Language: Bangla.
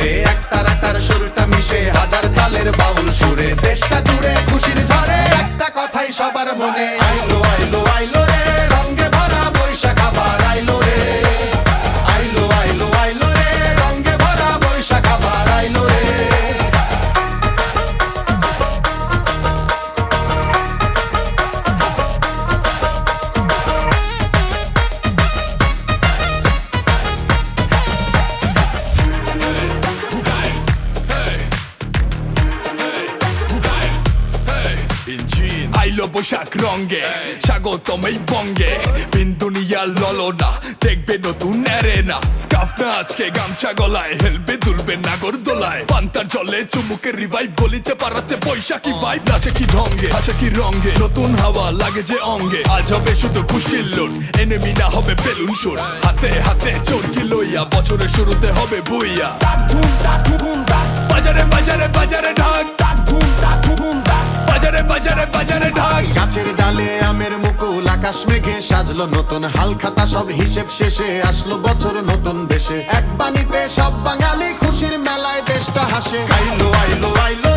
ঘুরে একতারাটার সুরটা মিশে হাজার তালের বাউল সুরে দেশটা জুড়ে খুশির ঝড়ে একটা কথাই সবার মনে আইলো আইলো আইলো রে রঙে ভরা বৈশাখ আবার আইলো রে আইলো আইলো আইলো রে রঙে ভরা বৈশাখ আবার আইলো রে আইলো বৈশাখ রঙে স্বাগতম এই বঙ্গে বিন্দুনিয়া ললনা দেখবে নতুন এরেনা স্কাফ না আজকে গামছা গলায় হেলবে দুলবে নাগর দোলায় পান্তার জলে চুমুকের রিভাইভ গলিতে পারাতে বৈশাখী ভাইব নাচে কি ঢঙ্গে আসে কি রঙে নতুন হাওয়া লাগে যে অঙ্গে আজ হবে শুধু খুশির লুট এনেমি না হবে বেলুন সুর হাতে হাতে চরকি লইয়া বছরের শুরুতে হবে বুইয়া বাজারে বাজারে বাজারে ঢাক বাজারে বাজারে বাজারে ঢাক গাছের ডালে আমের মুকুল আকাশ মেঘে সাজলো নতুন হালখাতা সব হিসেব শেষে আসলো বছর নতুন দেশে এক বাণীতে সব বাঙালি খুশির মেলায় দেশটা হাসে আইলো আইলো আইলো